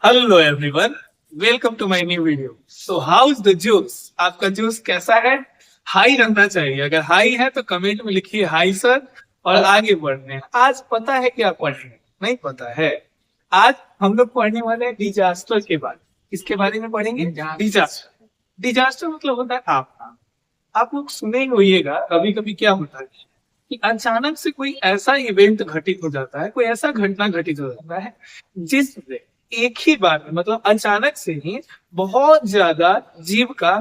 Hello everyone, welcome to my new video. So how is the juice? आपका juice कैसा है? High रहना चाहिए। अगर हाई है तो कमेंट में लिखिए हाई सर, और आगे बढ़ने हैं। आज पता है क्या पढ़ेंगे? नहीं पता है। आज हम लोग पढ़ने वाले हैं डिजास्टर के बारे में। किसके बारे में पढ़ेंगे? डिजास्टर। डिजास्टर मतलब होता है आपदा। आप लोग सुने ही होइएगा, कभी कभी क्या होता है कि अचानक से कोई ऐसा इवेंट घटित हो जाता है, कोई ऐसा घटना घटित हो जाता है जिससे एक ही बार में, मतलब अचानक से ही बहुत ज्यादा जीव का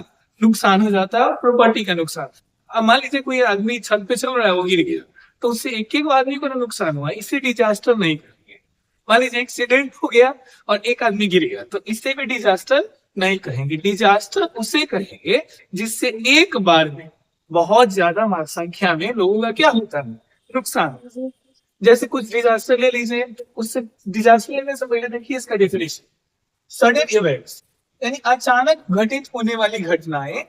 नुकसान हो जाता है और प्रॉपर्टी का नुकसान। अब मान लीजिए कोई आदमी छत पे चल रहा है, वो गिर गया, तो उससे एक एक आदमी को ना नुकसान हुआ, इसे डिजास्टर नहीं कहेंगे। मान लीजिए एक्सीडेंट हो गया और एक आदमी गिर गया, तो इसे भी डिजास्टर नहीं कहेंगे। डिजास्टर उसे कहेंगे जिससे एक बार में बहुत ज्यादा संख्या में लोगों का क्या होता है? नुकसान। जैसे कुछ डिजास्टर ले लीजिए, उससे डिजास्टर लेने से पहले देखिए इसका डेफिनेशन। सडन इवेंट्स यानी अचानक घटित होने वाली घटनाएं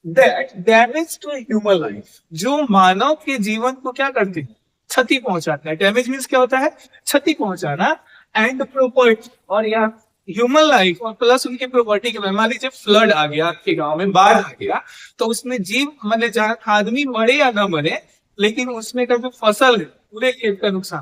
that damage to human life, जो मानव के जीवन को क्या करते हैं? क्षति पहुंचाते हैं। डैमेज मीन्स क्या होता है? क्षति पहुंचाना। एंड प्रॉपर्टी, और या ह्यूमन लाइफ और प्लस उनकी प्रॉपर्टी के। मान लीजिए फ्लड आ गया आपके गांव में, बाढ़ आ गया, तो उसमें जीव मतलब जहाँ आदमी मरे या ना मरे, लेकिन उसमें का जो फसल है पूरे खेत का नुकसान,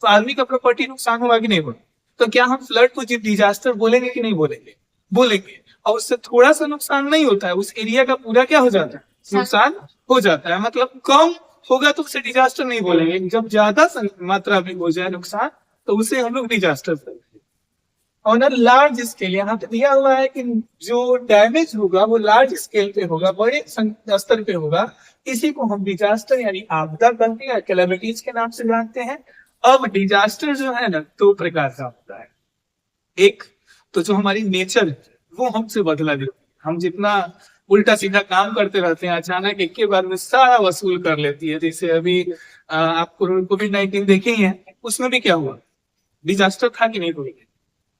तो आदमी का प्रॉपर्टी नुकसान हुआ कि नहीं हुआ? तो क्या हम फ्लड को डिजास्टर बोलेंगे कि नहीं बोलेंगे? बोलेंगे। और उससे थोड़ा सा नुकसान नहीं होता है, उस एरिया का पूरा क्या हो जाता है? नुकसान हो जाता है। मतलब कम होगा तो उसे डिजास्टर नहीं बोलेंगे, जब ज्यादा मात्रा में हो जाए नुकसान तो उसे हम लोग डिजास्टर बोलेंगे। ऑन अ लार्ज स्केल, यहाँ पे दिया हुआ है कि जो डैमेज होगा वो लार्ज स्केल पे होगा, बड़े स्तर पे होगा। इसी को हम डिजास्टर यानी आपदा कहते हैं, कैलेमिटीज के नाम से जानते हैं। अब डिजास्टर जो है ना, दो प्रकार का होता है। एक तो जो हमारी नेचर है वो हमसे बदला लेती है। हम जितना उल्टा सीधा काम करते रहते हैं, अचानक एक के बार में सारा वसूल कर लेती है। जैसे अभी आप कोविड-19 देखे ही है, उसमें भी क्या हुआ? डिजास्टर था कि नहीं? कोई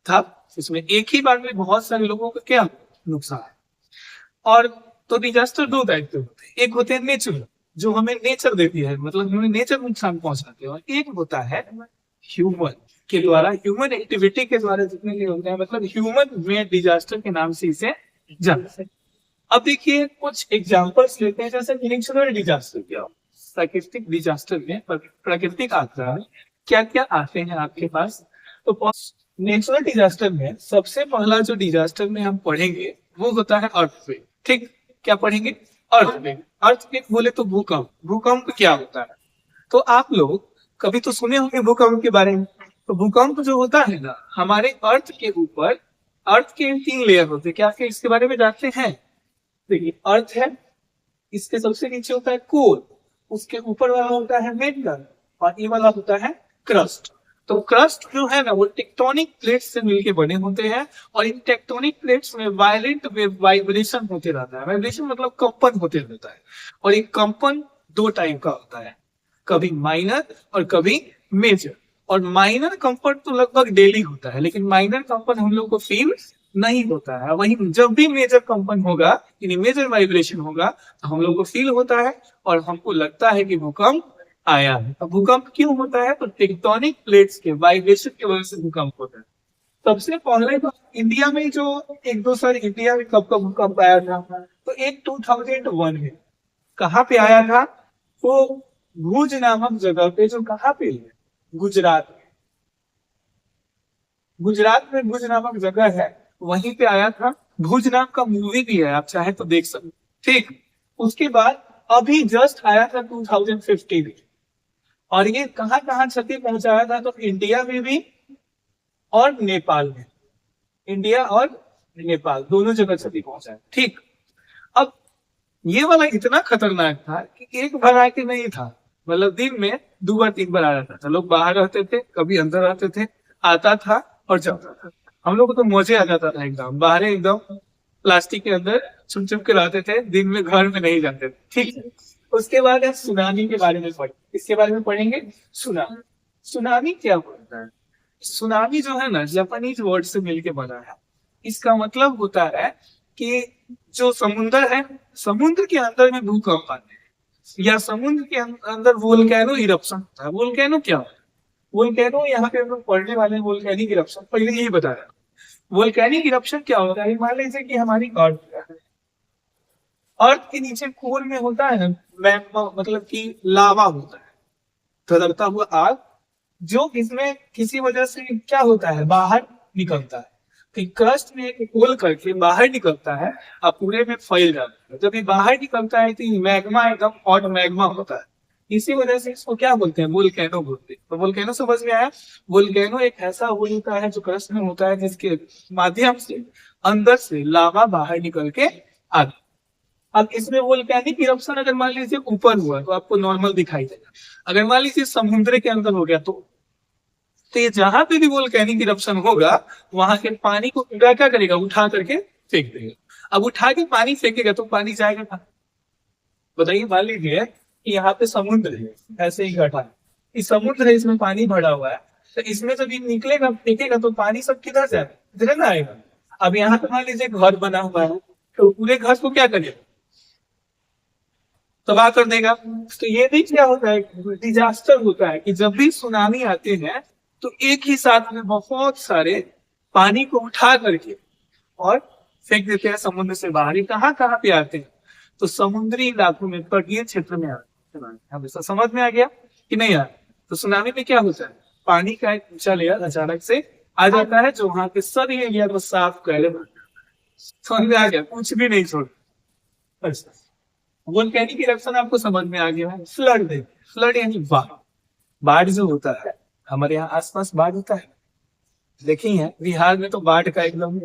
था। इसमें एक ही बार में बहुत सारे लोगों का क्या नुकसान है। और तो डिजास्टर दो टाइप के होते हैं। एक होते हैं नेचुरल, जो हमें नेचर देती है, मतलब हमें नेचर नुकसान पहुंचाते हैं। और एक होता है ह्यूमन के द्वारा, ह्यूमन एक्टिविटी के द्वारा जितने भी होते हैं, मतलब ह्यूमन मेड डिजास्टर के नाम से इसे जानते हैं। अब देखिए कुछ एग्जांपल्स लेते हैं। जैसे नेचुरल डिजास्टर क्या हो, प्राकृतिक डिजास्टर में, प्राकृतिक आपदा में क्या क्या आते हैं आपके पास? तो नेचुरल डिजास्टर में सबसे पहला जो डिजास्टर में हम पढ़ेंगे वो होता है अर्थक्वेक। ठीक, क्या पढ़ेंगे? अर्थक्वेक। अर्थक्वेक बोले तो भूकंप। भूकंप क्या होता है? तो आप लोग कभी तो सुने होंगे भूकंप के बारे में। तो भूकंप जो होता है ना, हमारे अर्थ के ऊपर, अर्थ के तीन लेयर होते हैं। क्या क्या इसके बारे में जानते हैं? देखिए, अर्थ है, इसके सबसे नीचे होता है कोर, उसके ऊपर वाला होता है मेंटल, और ये वाला होता है क्रस्ट। तो क्रस्ट जो है ना, वो टेक्टोनिक प्लेट्स से मिलके बने होते हैं, और इन टेक्टोनिक प्लेट्स में वायलेंट वाइब्रेशन होते रहता है। वाइब्रेशन मतलब कंपन होते रहता है। और ये कंपन दो टाइप का होता है, कभी माइनर और कभी मेजर। और माइनर कंपन तो लगभग डेली होता है, लेकिन माइनर कंपन हम लोग को फील नहीं होता है। वहीं जब भी मेजर कंपन होगा यानी मेजर वाइब्रेशन होगा तो हम लोग को फील होता है और हमको लगता है कि भूकंप आया है। अब भूकंप क्यों होता है? तो टेक्टोनिक प्लेट्स के वाइब्रेशन की वजह से भूकंप होता है। सबसे पहले तो इंडिया में जो एक दो साल इंडिया में कब कब भूकंप आया था, तो एक 2001 में। कहाँ पे आया था? तो भुज नामक जगह पे, जो कहाँ पे है? गुजरात में। गुजरात में भुज नामक जगह है, वहीं पे आया था। भुज नाम का मूवी भी है, आप चाहे तो देख सकते। ठीक, उसके बाद अभी जस्ट आया था 2015। और ये कहाँ कहाँ क्षति पहुंचाया था? तो इंडिया में भी और नेपाल में। इंडिया और नेपाल दोनों जगह क्षति पहुंचाया। ठीक, अब ये वाला इतना खतरनाक था कि एक बार आके नहीं था, मतलब दिन में दो बार तीन बार आ जाता था। लोग बाहर रहते थे, कभी अंदर रहते थे, आता था और जाता था। हम लोग को तो मजे आ जाता था, एकदम बाहर एकदम प्लास्टिक के अंदर छुप छुप के रहते थे, दिन में घर में नहीं जाते थे। ठीक है, उसके बाद हम सुनामी के बारे में पढ़ेंगे। इसके बारे में पढ़ेंगे, सुनामी। सुनामी क्या होता है? सुनामी जो है ना, जापानीज वर्ड से मिलके बना है। इसका मतलब होता है कि जो समुंदर है, समुद्र के अंदर में भूकंप आते हैं, या समुद्र के अंदर वोल्केनो इरप्शन होता है। वोल्केनो क्या है? वोल्केनो यहाँ पे हम लोग पढ़ने वाले हैं, वोल्केनिक इरप्शन। पहले यही बताया, वोल्केनिक इरप्शन क्या होता है? मान लीजिए कि हमारी अर्थ के नीचे कोर में होता है मैग्मा, मतलब कि लावा होता है, धधकता हुआ आग, जो इसमें किसी वजह से क्या होता है, बाहर निकलता है। तो क्रस्ट में एक होल करके बाहर निकलता है और पूरे में फैल जाता है। जब ये बाहर निकलता है तो ये मैग्मा एकदम हॉट मैग्मा होता है। इसी वजह से इसको क्या बोलते हैं, वोल्केनो बोलते हैं। तो वोल्केनो समझ में आया? वोल्केनो एक ऐसा होल होता है जो क्रस्ट में होता है, जिसके माध्यम से अंदर से लावा बाहर निकल के आता। अब इसमें वोल्केनिक इरप्शन अगर मान लीजिए ऊपर हुआ तो आपको नॉर्मल दिखाई देगा। अगर मान लीजिए समुद्र के अंदर हो गया तो ये जहां पे भी वोल्केनिक इरप्शन होगा वहां के पानी को क्या करेगा, उठा करके फेंक देगा। अब उठा के पानी फेंकेगा तो पानी जाएगा कहाँ? बताइए, मान लीजिए कि यहाँ पे समुद्र है, ऐसे ही घटा है, इस समुद्र है, इसमें पानी भरा हुआ है, तो इसमें जब ये निकलेगा फेंकेगा तो पानी सब किधर जाएगा, इधर ना आएगा। अब यहाँ पे मान लीजिए घर बना हुआ है, तो पूरे घर को क्या करेगा, तबाह कर देगा। तो ये भी क्या होता है, डिजास्टर होता है कि जब भी सुनामी आते हैं तो एक ही साथ में बहुत सारे पानी को उठा करके और फेंक देते हैं समुद्र से बाहर। कहाँ कहाँ पे आते हैं, तो समुद्री इलाकों में, तटीय क्षेत्र में आते हैं। हमेशा समझ में आ गया कि नहीं यार? तो सुनामी में क्या होता है, पानी का एक ऊंचा लेयर अचानक से आ जाता है जो वहां के सभी एरिया को साफ कर, समझ में आ गया, कुछ भी नहीं छोड़। अच्छा, वोल्केनिक इरप्शन आपको समझ में आ गया है। फ्लड देखिए, फ्लड यानी बाढ़। बाढ़ जो होता है, हमारे यहाँ आसपास बाढ़ होता है, देखी है बिहार में तो बाढ़ का एकदम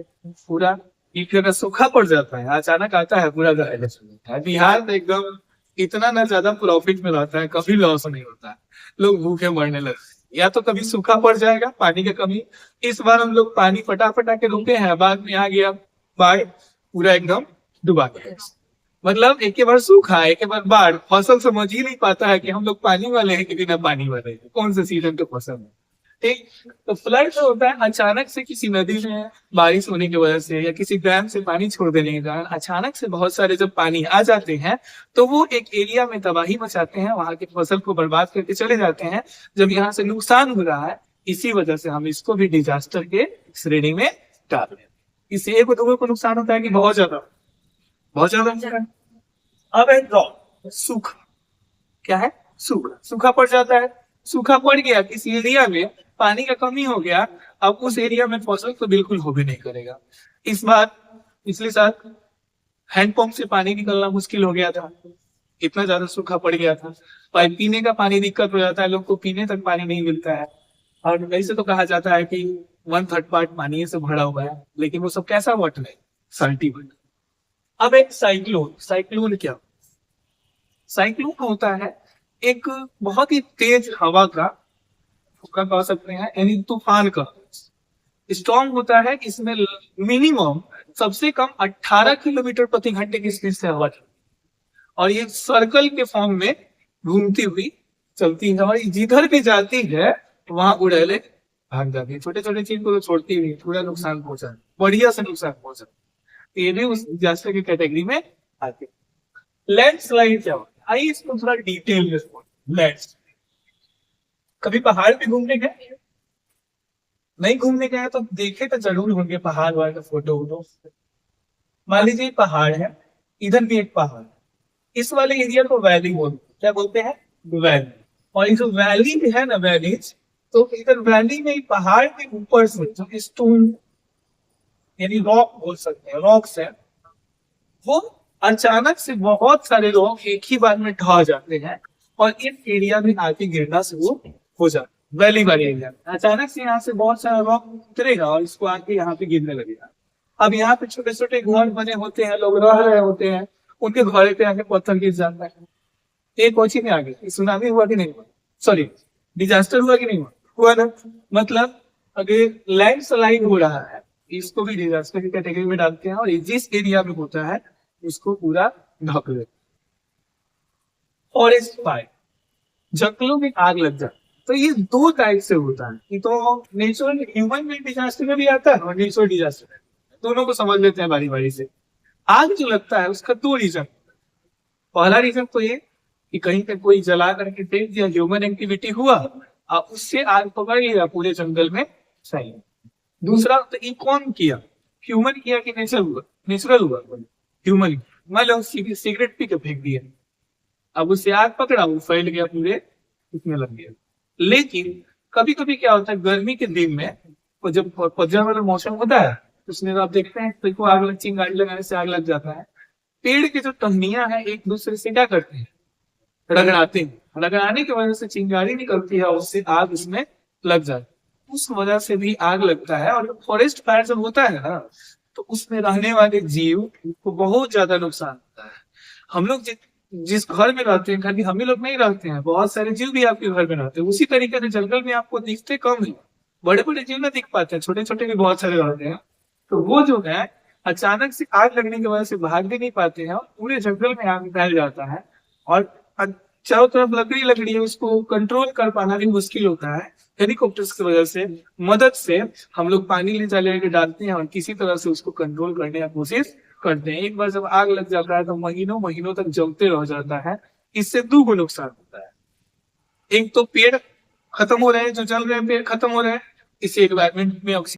पूरा एक जगह सूखा पड़ जाता है, अचानक आता है पूरा है। बिहार में एकदम इतना ना ज्यादा प्रॉफिट में रहता है, कभी लॉस नहीं होता है, लोग भूखे मरने लगते। या तो कभी सूखा पड़ जाएगा, पानी की कमी, इस बार हम लोग पानी पटा के रुके हैं, बाद में आ गया बाढ़, पूरा एकदम डुबा गया। मतलब एक के बार सूखा, एक के बार बाढ़, फसल समझ ही नहीं पाता है कि हम लोग पानी वाले हैं कि बिना पानी वाले हैं, कौन से सीजन के फसल है। ठीक, तो फ्लड जो होता है, अचानक से किसी नदी में बारिश होने की वजह से या किसी डैम से पानी छोड़ देने के कारण अचानक से बहुत सारे जब पानी आ जाते हैं तो वो एक एरिया में तबाही मचाते हैं, वहां की फसल को बर्बाद करके चले जाते हैं। जब यहाँ से नुकसान हो रहा है, इसी वजह से हम इसको भी डिजास्टर के श्रेणी में डाल रहे हैं। इससे एक दो को नुकसान होता है कि बहुत ज्यादा, बहुत ज्यादा। अब है ड्रॉप, सूखा। क्या है, सूखा। सूखा पड़ जाता है, सूखा पड़ गया किसी एरिया में, पानी का कमी हो गया, अब उस एरिया में फसल तो बिल्कुल हो भी नहीं करेगा। इस बार पिछले साल हैंडपंप से पानी निकलना मुश्किल हो गया था, इतना ज्यादा सूखा पड़ गया था। पीने का पानी दिक्कत हो जाता है, लोग को पीने तक पानी नहीं मिलता है। और वैसे तो कहा जाता है कि 1/3 पार्ट पानी से भरा हुआ है, लेकिन वो सब कैसा वाटर है, सल्टी वाटर। अब एक साइक्लोन। साइक्लोन क्या, साइक्लोन होता है एक बहुत ही तेज हवा का कह सकते हैं, यानी तूफान का स्टॉर्म होता है। इसमें मिनिमम सबसे कम 18 किलोमीटर प्रति घंटे की स्पीड से हवा चलती है, और ये सर्कल के फॉर्म में घूमती हुई चलती है, और जिधर भी जाती है वहां उड़ेले भाग जाती है। छोटे छोटे चीज को तो छोड़ती हुई पूरा नुकसान पहुंचा, बढ़िया से नुकसान पहुंचा। ये भी उस डिजास्टर की कैटेगरी में आती है। लैंडस्लाइड क्या होता है, आइए इसको थोड़ा डिटेल में। लैंडस्लाइड, कभी पहाड़ पे घूमने गए? नहीं घूमने गए तो देखे तो जरूर होंगे पहाड़ वाले का फोटो वोटो। मान लीजिए पहाड़ है, इधर भी एक पहाड़, इस वाले एरिया को वैली बोलते हैं। क्या बोलते हैं, वैली। और ये जो वैली है ना, वैलीज, तो इधर वैली में पहाड़ के ऊपर से जो स्टोन यानी रॉक बोल सकते हैं, रॉक्स है, वो अचानक से बहुत सारे रॉक एक ही बार में ढह जाते हैं और इस एरिया में आके गिरना शुरू हो जाता है। वैली वाले एरिया में अचानक से यहाँ से बहुत सारा रॉक उतरेगा और इसको आके यहाँ पे गिरने लगेगा। अब यहाँ पे छोटे छोटे घर बने होते हैं, लोग रह रहे होते हैं, उनके घर पे आके पत्थर गिर जाता है। एक कोची में आगे सुनामी हुआ कि नहीं हुआ, सॉरी डिजास्टर हुआ कि नहीं हुआ, हुआ ना। मतलब अगर लैंडस्लाइड हो रहा है, इसको भी डिजास्टर की कैटेगरी में डालते हैं, और जिस एरिया में होता है उसको पूरा ढक देते। फॉरेस्ट फायर, जंगलों में आग लग जाए, तो ये दो टाइप से होता है। ये तो नेचुरल ह्यूमन मेड डिजास्टर में भी आता है और नेचुरल डिजास्टर में, दोनों को समझ लेते हैं बारी बारी से। आग जो लगता है उसका दो रीजन। पहला रीजन तो ये कि कहीं पे कोई जला करके फेंक दिया, ह्यूमन एक्टिविटी हुआ और उससे आग पकड़ लिया पूरे जंगल में, सही। दूसरा, तो ये कौन किया, ह्यूमन किया कि नेचुरल हुआ? नेचुरल हुआ, ह्यूमन। मान लो सिगरेट पी के फेंक दिया, अब उससे आग पकड़ा, वो फैल गया पूरे, उसमें लग गया। लेकिन कभी कभी क्या होता है, गर्मी के दिन में, और जब पतझड़ वाला मौसम होता है, उसमें तो आप देखते हैं तो को आग लग, चिंगारी लगाने से आग लग जाता है। पेड़ की जो टहनियां हैं एक दूसरे से क्या करते हैं, रगड़ाते हैं, रगड़ाने की वजह से चिंगारी निकलती है, उससे आग उसमें लग जाती है, उस वजह से भी आग लगता है। और फॉरेस्ट फायर जब होता है ना, तो उसमें रहने वाले जीव को बहुत ज्यादा नुकसान होता है। हम लोग जिस घर में रहते हैं, खाली हम ही लोग नहीं रहते हैं, बहुत सारे जीव भी आपके घर में रहते हैं। उसी तरीके से जंगल में आपको दिखते कम है, बड़े बड़े जीव ना दिख पाते हैं, छोटे छोटे भी बहुत सारे रहते हैं। तो वो जो है, अचानक से आग लगने की वजह से भाग भी नहीं पाते हैं, और पूरे जंगल में आग फैल जाता है। और चारों तरफ लकड़ी लकड़ी है, उसको कंट्रोल कर पाना भी मुश्किल होता है। हेलीकॉप्टर्स की वजह से, मदद से हम लोग पानी ले जा लेके डालते हैं, और किसी तरह से उसको कंट्रोल करने की कोशिश करते हैं। एक बार जब आग लग जाता है तो महीनों महीनों तक जलते रह जाता है। इससे दो को नुकसान होता है, एक तो पेड़ खत्म हो रहे हैं, जो जल रहे हैं पेड़ खत्म हो रहे हैं, इससे एनवायरमेंट में